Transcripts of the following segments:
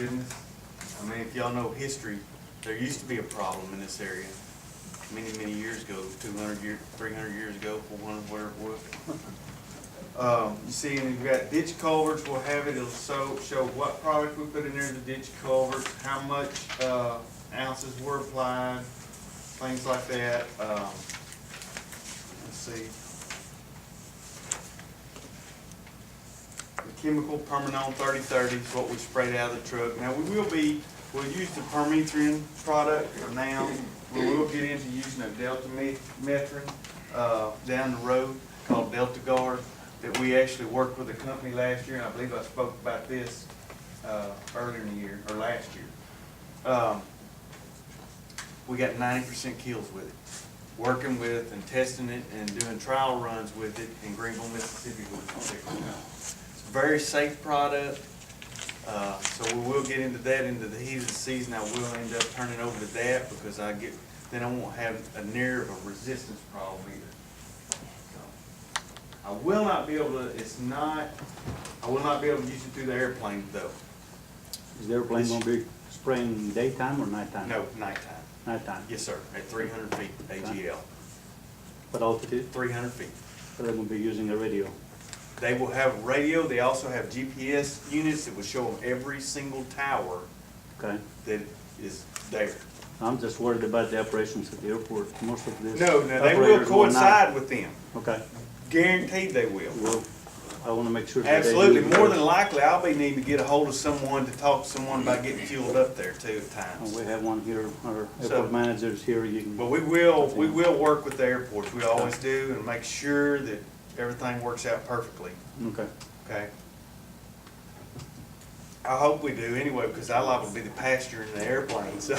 goodness. I mean, if y'all know history, there used to be a problem in this area many, many years ago, 200 years, 300 years ago, 400, whatever it was. You see, and you've got ditch culverts, we'll have it, it'll show what product we put in there, the ditch culverts, how much ounces were applied, things like that. Let's see. The chemical Permanone 3030 is what we sprayed out of the truck. Now we'll use the permethrin product for now. We will get into using a delta metrin down the road called Delta Guard that we actually worked with a company last year, and I believe I spoke about this earlier in the year, or last year. We got 90% kills with it. Working with and testing it and doing trial runs with it in Greenville, Mississippi with a particular. It's a very safe product. So we will get into that into the heat of the season. I will end up turning over to that because then I won't have a near of a resistance problem either. So, I will not be able to, I will not be able to use it through the airplane though. Is the airplane going to be spraying daytime or nighttime? No, nighttime. Nighttime. Yes, sir, at 300 feet, AGL. What altitude? 300 feet. So they're going to be using the radio. They will have radio. They also have GPS units that will show them every single tower Okay. that is there. I'm just worried about the operations at the airport. Most of this. No, they will operators will not. coincide with them. Okay. Guaranteed they will. Well, I want to make sure. that they Absolutely. do More than likely, I'll be needing to get a hold of someone to talk to someone about getting fueled up there too at times. We have one here. Our So- airport manager's here. You can. But we will work with the airports. We always do, and make sure that everything works out perfectly. Okay. Okay? I hope we do anyway, because I liable to be the passenger in the airplane, so.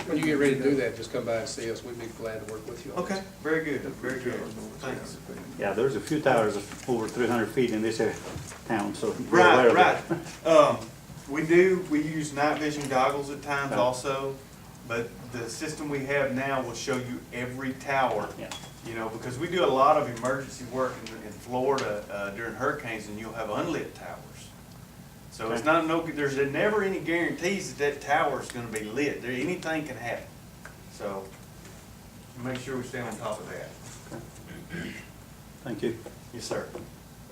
When you get ready to do that, just come by and see us. We'd be glad to work with you on this. Okay, very good, very good. Thanks. Yeah, there's a few towers over 300 feet in this town, so. you're aware Right, of right. it. We use night vision goggles at times Okay. also, but the system we have now will show you every tower. Yeah. You know, because we do a lot of emergency work in Florida during hurricanes, and you'll have unlit towers. So it's Okay. not there's never any guarantees that tower is going to be lit. Anything can happen. So make sure we stay on top of that. Thank you. Yes, sir.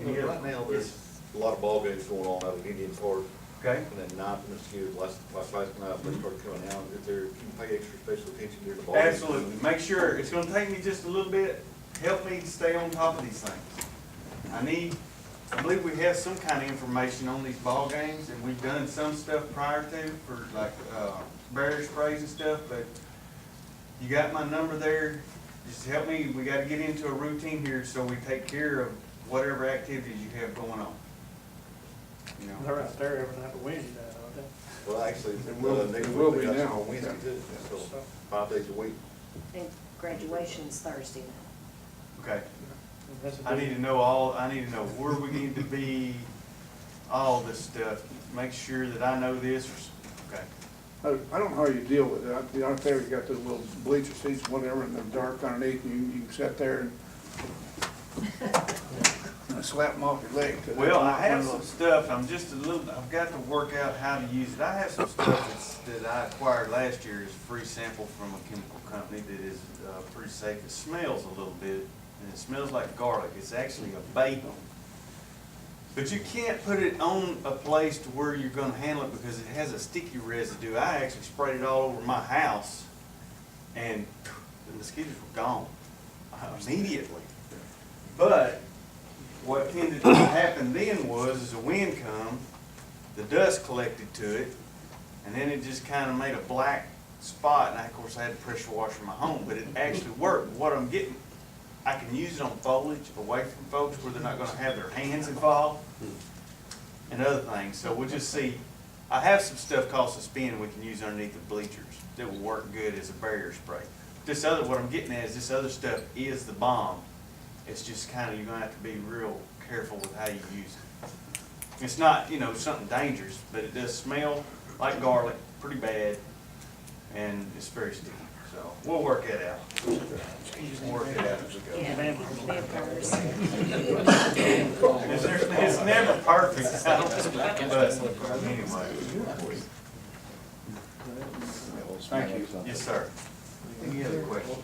Right now, there's a lot of ball games going on out at Indian Park, Okay. and then ninth and this year, last night, they started coming out. If there, can you pay extra special attention during the ball game? Absolutely. Make sure, it's gonna take me just a little bit, help me stay on top of these things. I believe we have some kind of information on these ball games, and we've done some stuff prior to for like, barrier sprays and stuff, but you got my number there. Just help me, we gotta get into a routine here so we take care of whatever activities you have going on. You know? They're out there every night of Wednesday, aren't they? Well, actually, next will week be they got now. some on Wednesday too, so 5 days a week. And graduation's Thursday night. Okay. That's a I big- need to know where we need to be, all this stuff. Make sure that I know this, okay. I don't know how you deal with it. Out there, you got those little bleacher seats, whatever, and they're dark underneath, and you can sit there and slap them off your leg. Well, I have some stuff, I've got to work out how to use it. I have some stuff that I acquired last year as a free sample from a chemical company that is pretty safe. It smells a little bit, and it smells like garlic. It's actually a bait. But you can't put it on a place to where you're gonna handle it because it has a sticky residue. I actually sprayed it all over my house, and the mosquitoes were gone immediately. But what tended to happen then was, as the wind come, the dust collected to it, and then it just kind of made a black spot. And of course, I had to pressure wash in my home, but it actually worked. What I'm getting, I can use it on foliage away from folks where they're not going to have their hands involved and other things. So we'll just see. I have some stuff called Suspend we can use underneath the bleachers that will work good as a barrier spray. What I'm getting at is this other stuff is the bomb. It's just kind of, you're going to have to be real careful with how you use it. It's not, something dangerous, but it does smell like garlic, pretty bad, and it's very sticky. So, we'll work it out. We'll work it out as we go. Yeah, vampires. It's never perfect, I don't, but anyway. Thank you. Yes, sir. Any other questions?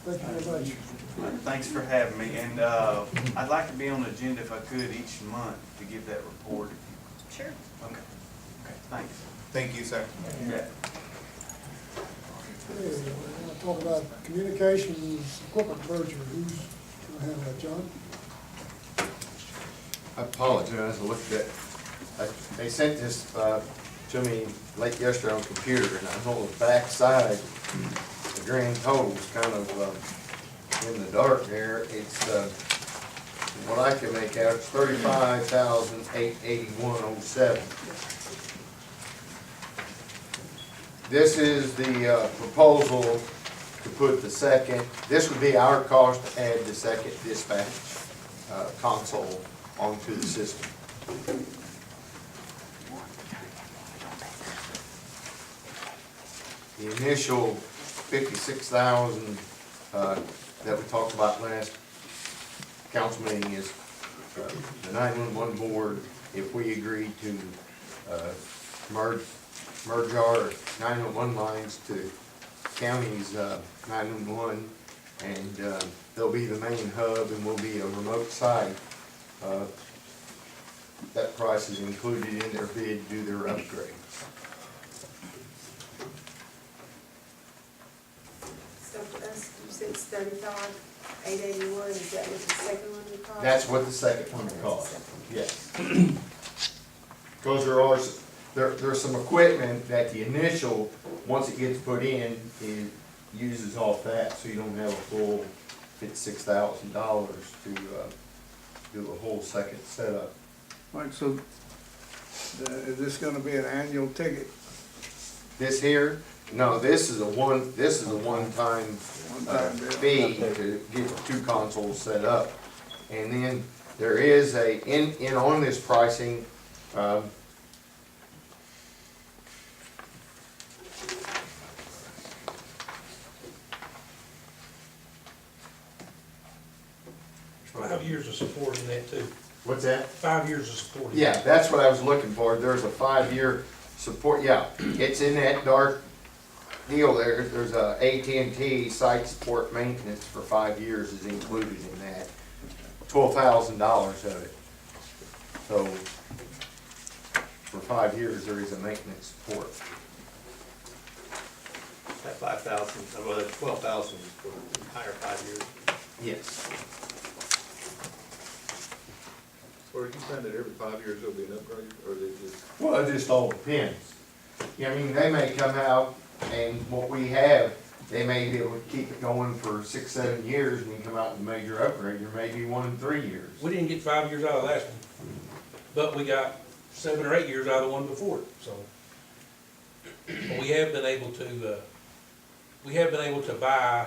Thank you very much. Thanks for having me, and I'd like to be on the agenda if I could each month to give that report. Sure. Okay. Okay, thanks. Thank you, sir. Yeah. Okay, we're gonna talk about communications equipment merger. Who's gonna have that, John? I apologize, I looked at, they sent this to me late yesterday on the computer, and I know the back side, the grand total's kind of in the dark there. It's, what I can make out, it's $35,881.07. This is the proposal to put the second, this would be our cost to add the second dispatch console onto the system. The initial 56,000 that we talked about last council meeting is the 911 board, if we agree to merge our 911 lines to county's 911, and they'll be the main hub and will be a remote site. That price is included in their bid to do their upgrades. So for us, you said it's 35,881, is that what the second one would cost? That's what the second one will cost, yes. Because there's some equipment that the initial, once it gets put in, it uses off that, so you don't have a full $56,000 to do a whole second setup. Mike, so is this gonna be an annual ticket? This here, no, this is a one-time One-time deal? fee to get the two consoles set up. And then there is in on this pricing, Five years of support in that too. what's that? 5 years of support. in Yeah, that. that's what I was looking for. There's a 5-year support, yeah. It's in that dark deal there. There's a AT&T site support maintenance for 5 years is included in that. $12,000 of it. So for 5 years, there is a maintenance support. That 5,000, well, that 12,000 is for the entire 5 years. Yes. Or are you saying that every 5 years there'll be an upgrade, or they just? Well, it just all depends. Yeah, I mean, they may come out and what we have, they may be able to keep it going for 6, 7 years and then come out with a major upgrade, or maybe 1 in 3 years. We didn't get 5 years out of the last one, but we got 7 or 8 years out of the one before it, so. But we have been able to buy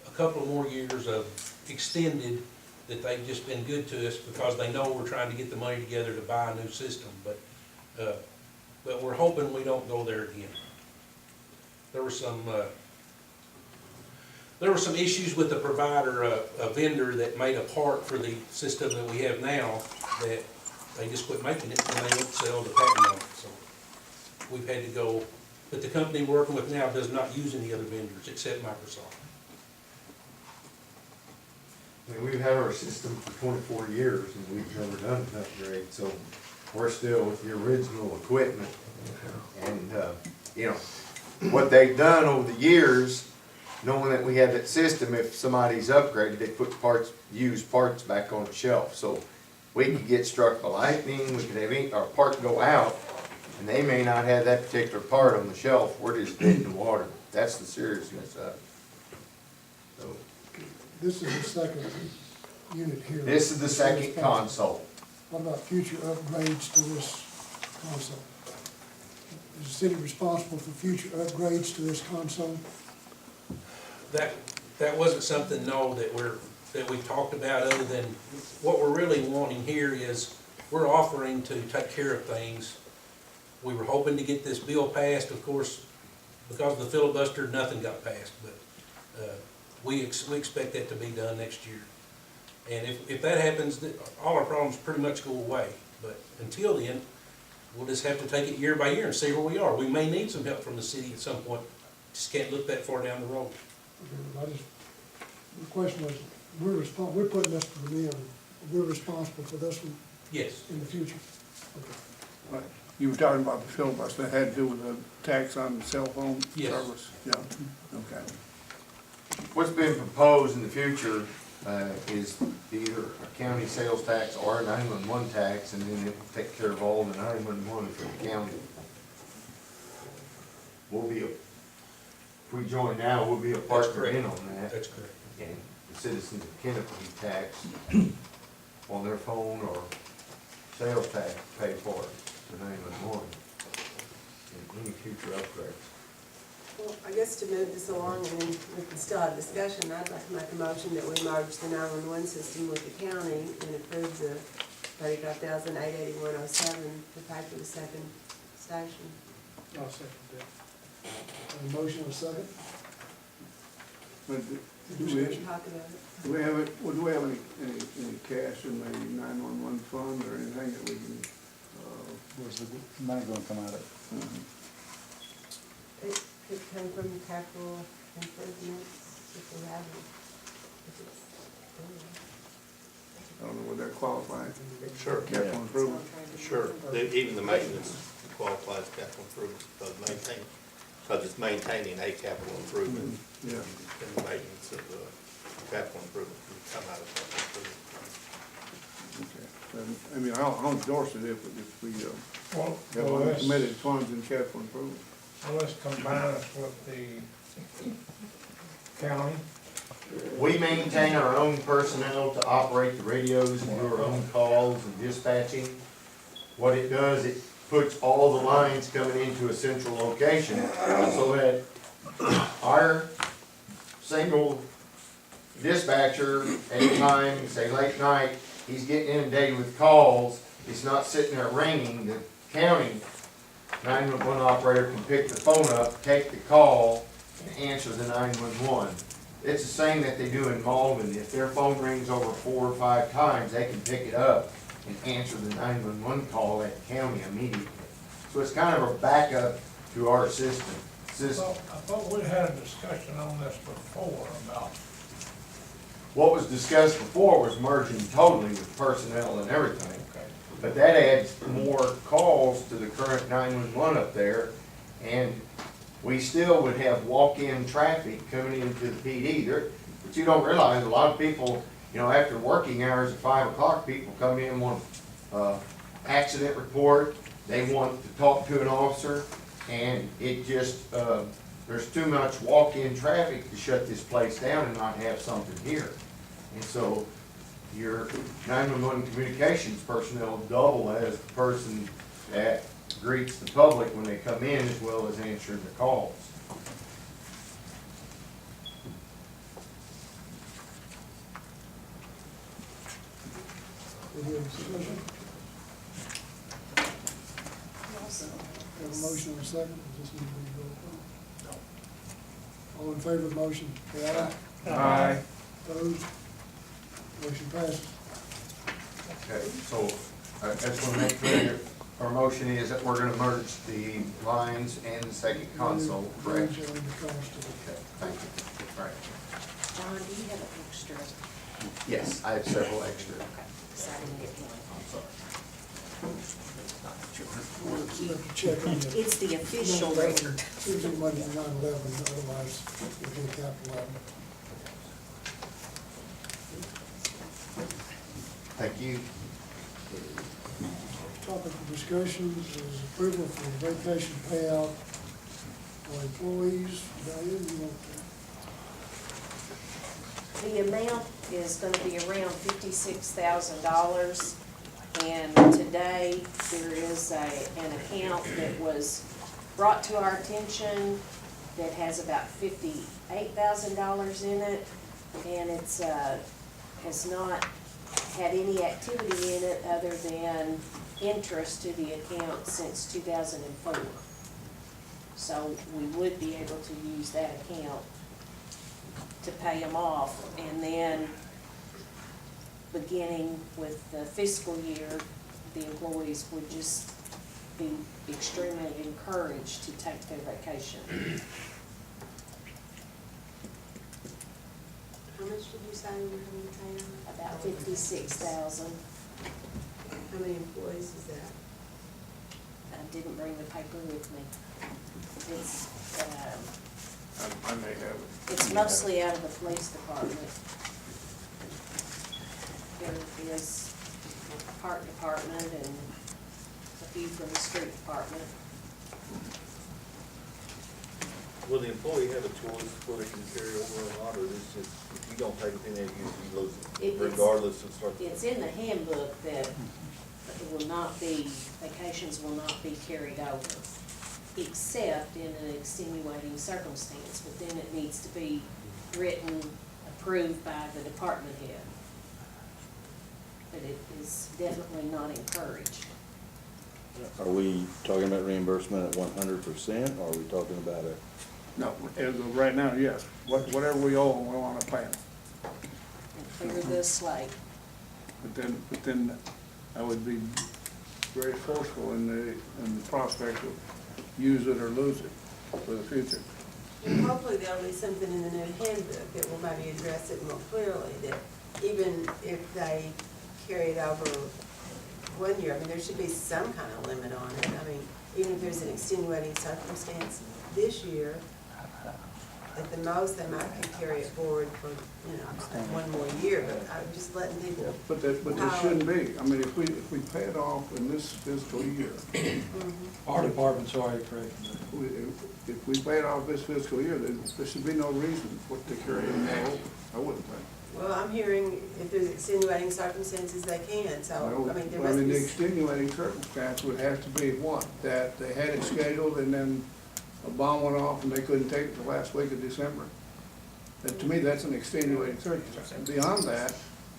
a couple more years of extended that they've just been good to us because they know we're trying to get the money together to buy a new system, but we're hoping we don't go there again. There were some issues with the provider, a vendor that made a part for the system that we have now that they just quit making it and they won't sell the patent on it, so we've had to go, but the company we're working with now does not use any other vendors except Microsoft. I mean, we've had our system for 24 years and we've never done an upgrade, so we're still with the original equipment. And, you know, what they've done over the years, knowing that we have that system, if somebody's upgraded, they put used parts back on the shelf. So we could get struck by lightning, we could have our part go out, and they may not have that particular part on the shelf. We're just dead in the water. That's the seriousness of it. So, This is the second unit here. this is the second console. What about future upgrades to this console? Is the city responsible for future upgrades to this console? That wasn't something, no, that we talked about, other than, what we're really wanting here is, we're offering to take care of things. We were hoping to get this bill passed, of course, because of the filibuster, nothing got passed, but, we expect that to be done next year. And if that happens, all our problems pretty much go away, but until then, we'll just have to take it year by year and see where we are. We may need some help from the city at some point, just can't look that far down the road. The question was, we're putting this to the end, we're responsible for this one Yes. in the future. Okay. Right. You were talking about the filibuster, that had to do with the tax on cell phone Yes. service? Yeah, okay. What's been proposed in the future is either a county sales tax or a 911 tax, and then it will take care of all the 911 for the county. If we join now, we'll be a partner correct. in on that. That's correct. And the citizens of Kennett will be taxed on their phone or sales tax to pay for it, the 911, and any future upgrades. Well, I guess to move this along, and then we can still have discussion, I'd like to make a motion that we merge the 911 system with the county and approve the $35,881.07 to pay for the second station. I'll second that. A motion and a second? But We can talk about it. do we have any cash in the 911 fund or anything that we can, Where's the money gonna come out of? It could come from capital improvements if we have them. If it's, I don't know, would that qualify? Sure. Capital improvement? Sure, even the maintenance qualifies capital improvements, because it's maintaining a capital improvement, Yeah. and the maintenance of the capital improvement can come out of capital improvement. Okay. I mean, I'll endorse it if we Well, have uncommitted funds in capital improvement. let's combine us with the county. We maintain our own personnel to operate the radios and do our own calls and dispatching. What it does, it puts all the lines coming into a central location so that our single dispatcher at a time, say late night, he's getting inundated with calls, it's not sitting there ringing. The county 911 operator can pick the phone up, take the call, and answer the 911. It's the same that they do in Malden. If their phone rings over 4 or 5 times, they can pick it up and answer the 911 call at the county immediately. So it's kind of a backup to our system. I thought we had a discussion on this before about, What was discussed before was merging totally with personnel and everything. okay, But that adds more calls to the current 911 up there, and we still would have walk-in traffic coming into the PD. But you don't realize, a lot of people, after working hours at 5 o'clock, people come in, want accident report, they want to talk to an officer, and it just, there's too much walk-in traffic to shut this place down and not have something here. And so your 911 communications personnel double as the person that greets the public when they come in, as well as answering the calls. Any other discussion? Have a motion and a second, does this need to be roll call? All in favor of the motion, say aye. Aye. Opposed? Motion passes. Okay, so I just want to make clear, our motion is that we're going to merge the lines and the second console, correct? Merge and the cost of Okay, thank you. All right. John, do you have an extra? Yes, I have several extra. Because I didn't get one. I'm sorry. We'll have to check on the. It's the official record. We'll get money from 9/11, otherwise we'll get capitalized. Thank you. Topic of discussions is approval for vacation payout for employees. Diane, you want The amount is gonna be around $56,000. And today, there is an account that was brought to our attention that has about $58,000 in it. And it's, has not had any activity in it other than interest to the account since 2004. So we would be able to use that account to pay them off. And then, beginning with the fiscal year, the employees would just be extremely encouraged to take their vacation. How much did you say you were going to pay on? About 56,000. How many employees is that? I didn't bring the paper with me. It's, I may have it. it's mostly out of the police department. There is park department and a few from the street department. Will the employee have a choice whether they can carry over or not, or is this just, if you don't take it in, you lose it, It's- regardless of sort of? It's in the handbook that it will not be, vacations will not be carried over, except in an extenuating circumstance, but then it needs to be written, approved by the department head. But it is definitely not encouraged. Are we talking about reimbursement at 100%, or are we talking about a, No, as of right now, yes. Whatever we owe them, we want to pay them. And clear the slate. But then I would be very forceful in the prospect of use it or lose it for the future. And hopefully there'll be something in the new handbook that will maybe address it more clearly, that even if they carry it over 1 year, I mean, there should be some kind of limit on it. I mean, even if there's an extenuating circumstance this year, at the most, they might can carry it forward for, you know, 1 more year, but I'm just letting people. But there shouldn't be. I mean, if we pay it off in this fiscal year, Our department's already correct. if we pay it off this fiscal year, then there should be no reason for it to carry it over. I wouldn't think. Well, I'm hearing if there's extenuating circumstances, they can, so, I mean, there Well, must the be. extenuating circumstance would have to be what? That they had it scheduled and then a bomb went off and they couldn't take it the last week of December. And to me, that's an extenuating circumstance. And beyond that,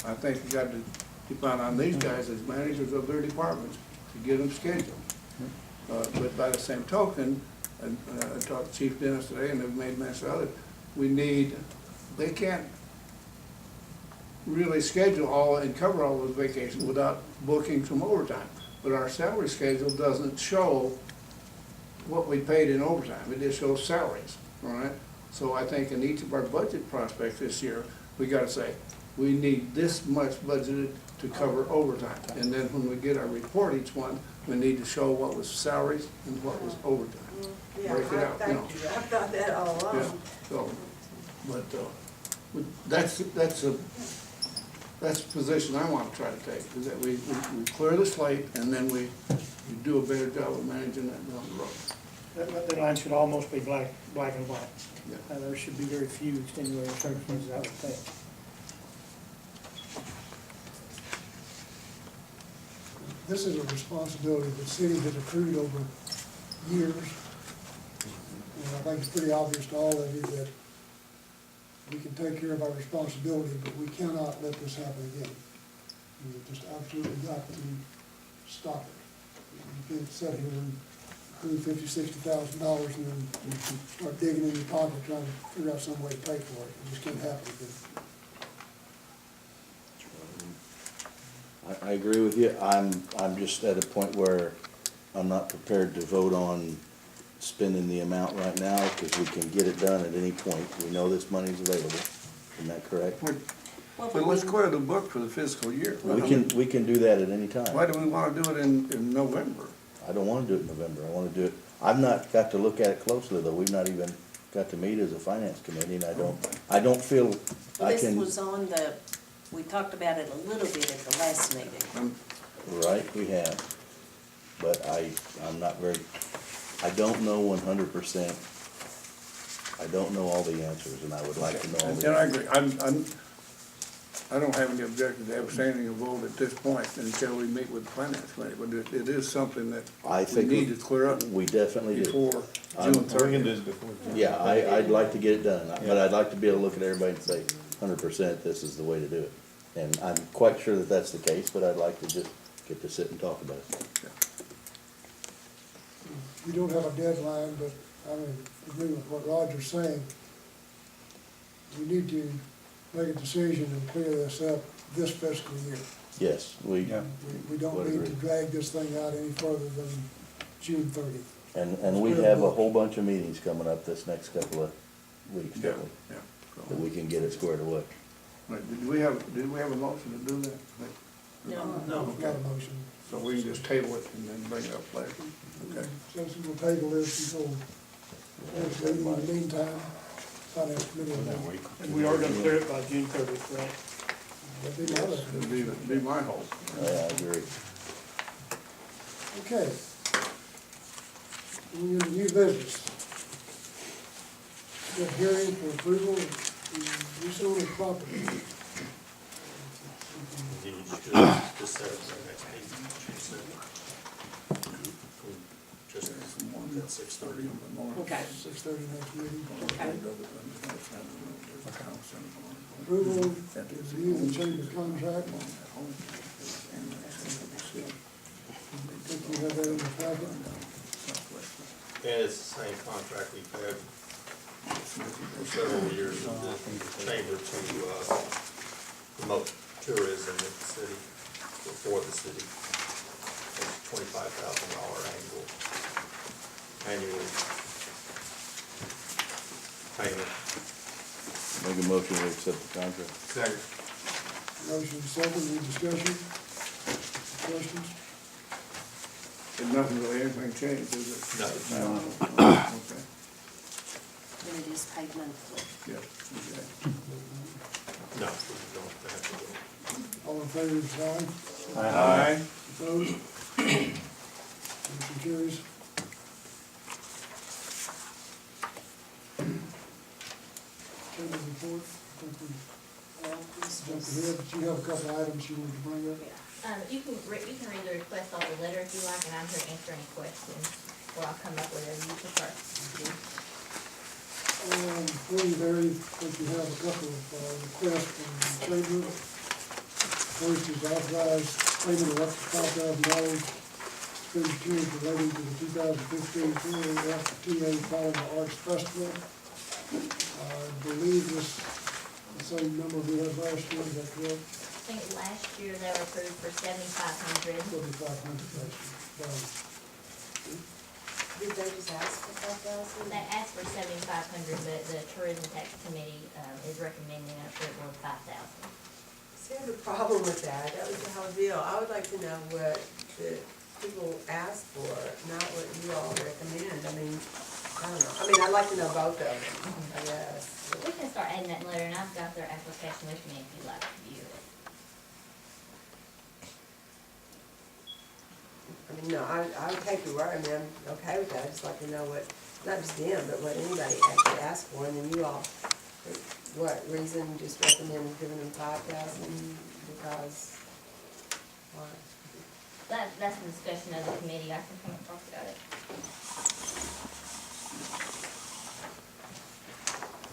I think you got to depend on these guys as managers of their departments to get them scheduled. But by the same token, and I talked to Chief Dennis today and they've made mention of it, they can't really schedule all and cover all those vacations without booking some overtime. But our salary schedule doesn't show what we paid in overtime, it just shows salaries, all right? So I think in each of our budget prospects this year, we gotta say, we need this much budgeted to cover overtime. And then when we get our report each one, we need to show what was salaries and what was overtime. Yeah, Break it out, thank you, I've thought that all Yeah, along. so, but that's the position I want to try to take, is that we clear the slate and then we do a better job of managing that down the road. That line should almost be black and white. Yeah. There should be very few extenuating circumstances, I would think. This is a responsibility the city has accrued over years. And I think it's pretty obvious to all of you that we can take care of our responsibility, but we cannot let this happen again. We've just absolutely got to stop it. You can't sit here and accrue $50,000, $60,000 and then start digging in your pocket trying to figure out some way to pay for it. It just can't happen again. I agree with you. I'm just at a point where I'm not prepared to vote on spending the amount right now, because we can get it done at any point. We know this money's available. Isn't that correct? But let's clear the book for the fiscal year. We can do that at any time. Why do we want to do it in November? I don't wanna do it in November. I wanna do it, I've not got to look at it closely, though. We've not even got to meet as a finance committee, and I don't feel I This can. was on the, we talked about it a little bit at the last meeting. Right, we have. But I'm not very, I don't know 100%. I don't know all the answers, and I would like to know all And the I answers. agree. I don't have any objection to abstaining a vote at this point until we meet with the finance committee, but it is something that I we think need to clear up we definitely do. before I'm- June we 30th. Yeah, I'd like to get it done, but I'd like to be able to look at everybody and say, 100%, this is the way to do it. And I'm quite sure that that's the case, but I'd like to just get to sit and talk about it. We don't have a deadline, but agree with what Roger's saying. We need to make a decision and clear this up this fiscal year. Yes, we, We don't Would need to agree. drag this thing out any further than June 30th. and we have a whole bunch of meetings coming up this next couple of weeks, don't we? Yeah. That we can get it squared away. Right, did we have a motion to do that? No. Not a motion. So we can just table it and then bring it up later. Okay. Since we'll table this until next meeting, in the meantime, finance committee will meet. And we are gonna clear it by June 30th, right? That'd be my It'd recommendation. be my hope. I agree. Okay. Moving into new business. Got hearing for approval of rezoning property. You just set it for the next meeting. Just at 6:30. Okay. 6:30 next meeting. Okay. Approval to review the chamber contract. I think you have that in the packet. And it's the same contract we've had for several years with the chamber to promote tourism in the city, for the city. It's $25,000 annual payment. Make a motion to accept the contract. Second. Motion second, any discussion? Questions? And nothing really, anything changed, is it? No. Okay, And it is paid monthly. yeah, okay. No, we don't have to go. All in favor, say aye. Aye. Opposed? Motion carries. Chamber report, I think we jumped ahead, but you have a couple items you wanted to bring up. You can read the request on the letter if you like, and I'm here to answer any questions, or I'll come up with whatever you prefer. Before you there, I think you have a couple of requests from the chamber. First is authorized payment of up to $5,000 expenditures relating to the 2015 TA Fallen Arts Festival. I believe this is the same number we had last year, is that correct? I think last year they were approved for $7,500. 4,500 last year. Did they just ask for 5,000? They asked for $7,500, but the tourism tax committee is recommending an approval of $5,000. See, I have a problem with that. That was the whole deal. I would like to know what the people asked for, not what you all recommend. I mean, I don't know. I mean, I'd like to know both of them, I guess. We can start adding that letter, and I've got their application with me if you'd like to view it. I mean, no, I would take your word. I mean, I'm okay with that. I'd just like to know what, not just them, but what anybody actually asked for. And then you all, what reason just recommend giving them 5,000 because, why? That's the discussion of the committee. I can come and talk about it.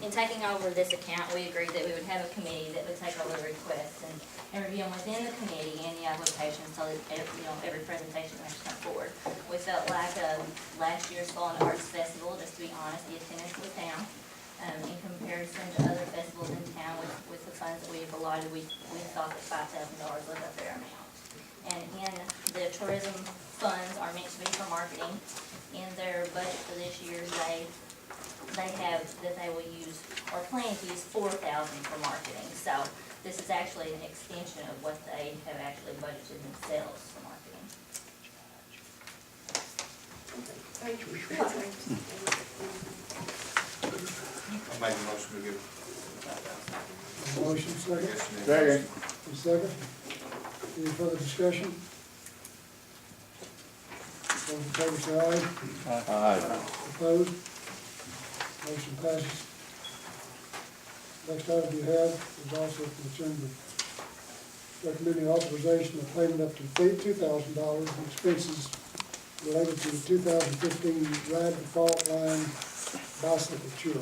In taking over this account, we agreed that we would have a committee that would take over the requests and review them within the committee and the application, so that, every presentation has to come forward. We felt like, last year's Fallen Arts Festival, just to be honest, the attendance was down. In comparison to other festivals in town with the funds that we've allotted, we thought that $5,000 was a fair amount. And in the tourism funds are meant to be for marketing. In their budget for this year, they have that they will use, or plan to use $4,000 for marketing. So this is actually an extension of what they have actually budgeted themselves for marketing. Thank you. I'll make a motion to give. Motion second. Second. Second. Any further discussion? All in favor, say aye. Aye. Opposed? Motion passes. Next item you have is also from the chamber. Recommending authorization of payment up to $2,000 in expenses related to the 2015 Ride the Fault Line bicycle tour.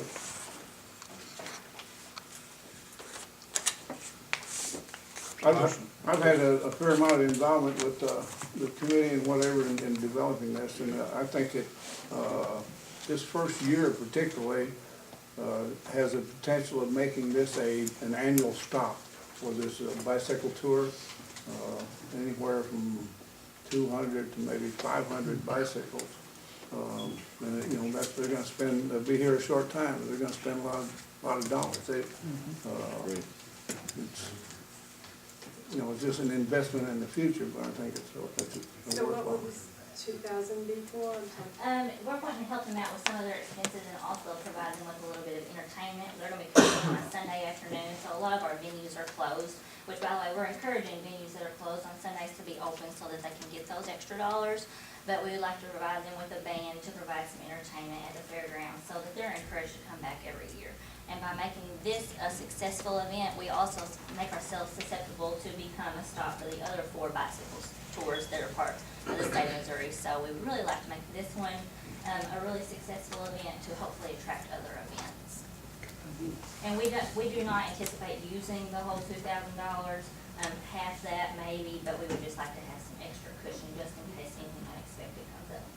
I've had a fair amount of involvement with the committee and whatever in developing this, and I think it this first year particularly, has the potential of making this an annual stop for this bicycle tour. Anywhere from 200 to maybe 500 bicycles. And, you know, they're gonna spend, they'll be here a short time, but they're gonna spend a lot of dollars. It's, you know, it's just an investment in the future, but I think it's a So what worthwhile. was 2,000 before? We're wanting to help them out with some of their expenses and also provide them with a little bit of entertainment. They're gonna be coming on a Sunday afternoon, so a lot of our venues are closed, which by the way, we're encouraging venues that are closed on Sundays to be open so that they can get those extra dollars. But we would like to provide them with a band to provide some entertainment at the fairgrounds so that they're encouraged to come back every year. And by making this a successful event, we also make ourselves susceptible to become a stop for the other 4 bicycle tours that are part of the state of Missouri. So we would really like to make this one a really successful event to hopefully attract other events. And we do not anticipate using the whole $2,000, half that maybe, but we would just like to have some extra cushion just in case anything unexpected comes up.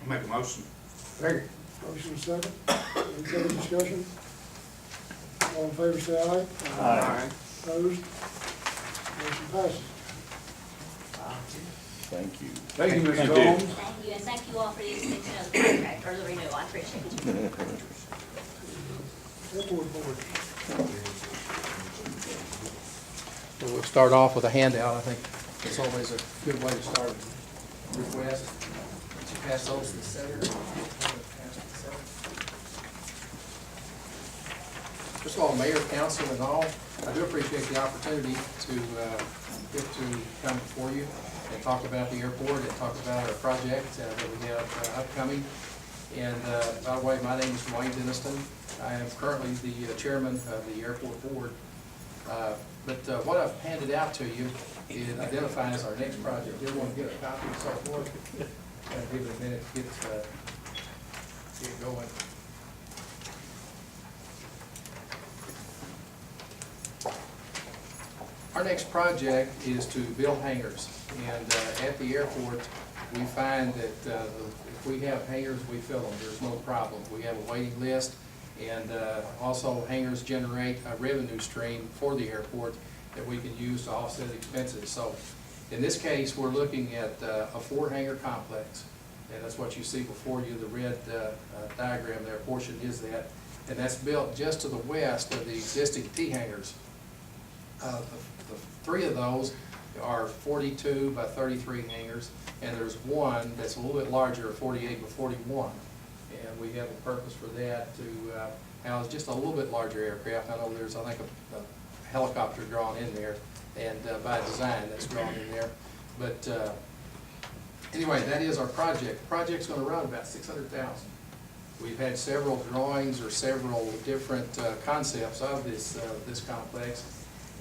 I'll make a motion. Second. Motion second. Any further discussion? All in favor, say aye. Aye. Opposed? Motion passes. Thank you. Thank you, Ms. Thank you. Gomes. Thank you, and thank you all for the extension of the contract, or the renewal, I appreciate it. Airport board. We'll start off with a handout. I think it's always a good way to start a request. Pass those to the senator. First of all, Mayor, Council, and all, I do appreciate the opportunity to get to come before you and talk about the airport and talk about our project that we have upcoming. And by the way, my name is Wayne Denniston. I am currently the chairman of the airport board. But what I've handed out to you, it identifies our next project. Everyone get a copy and so forth. And give it a minute to get going. Our next project is to build hangars. And at the airport, we find that if we have hangars, we fill them. There's no problem. We have a waiting list. And also hangars generate a revenue stream for the airport that we can use to offset expenses. So in this case, we're looking at a 4-hangar complex. And that's what you see before you, the red diagram there, portion is that. And that's built just to the west of the existing T-hangars. The 3 of those are 42 by 33 hangars, and there's one that's a little bit larger, 48 by 41. And we have a purpose for that to house just a little bit larger aircraft. I know there's, I think, a helicopter drawn in there, and by design that's drawn in there. But anyway, that is our project. The project's going to run about $600,000. We've had several drawings or several different concepts of this complex,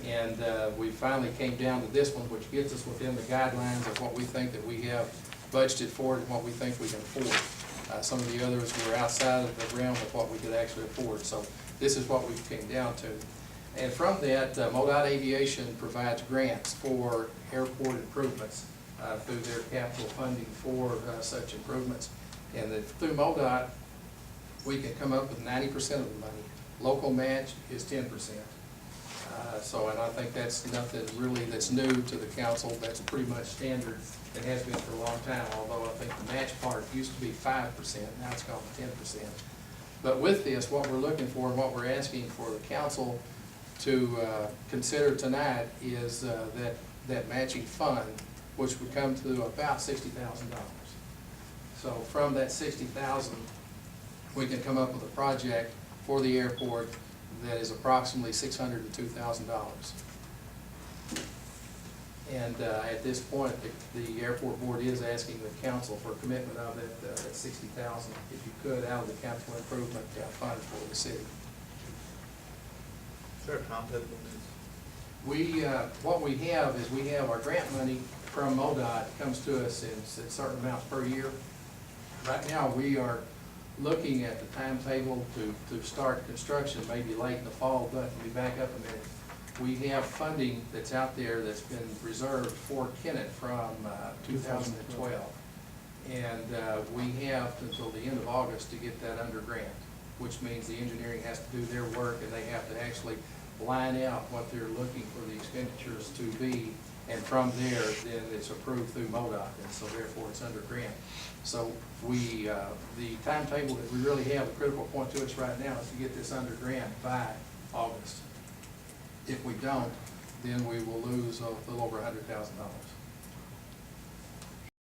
and we finally came down to this one, which gets us within the guidelines of what we think that we have budgeted for and what we think we can afford. Some of the others were outside of the realm of what we could actually afford, so this is what we came down to. And from that, MoDOT Aviation provides grants for airport improvements through their capital funding for such improvements. And through MoDOT, we can come up with 90% of the money. Local match is 10%. And I think that's nothing really that's new to the council. That's pretty much standard. It has been for a long time, although I think the match part used to be 5%, now it's gone to 10%. But with this, what we're looking for and what we're asking for the council to consider tonight is that matching fund, which would come to about $60,000. So from that $60,000, we can come up with a project for the airport that is approximately $602,000. And at this point, the airport board is asking the council for a commitment of that $60,000, if you could, out of the capital improvement fund for the city. Is there a timetable? What we have is we have our grant money from MoDOT comes to us in certain amounts per year. Right now, we are looking at the timetable to start construction maybe late in the fall, but let me back up a minute. We have funding that's out there that's been reserved for Kennett from 2012. And we have until the end of August to get that under grant, which means the engineering has to do their work and they have to actually line out what they're looking for the expenditures to be. And from there, then it's approved through MoDOT, and so therefore it's under grant. So we, the timetable that we really have, the critical point to us right now is to get this under grant by August. If we don't, then we will lose a little over $100,000.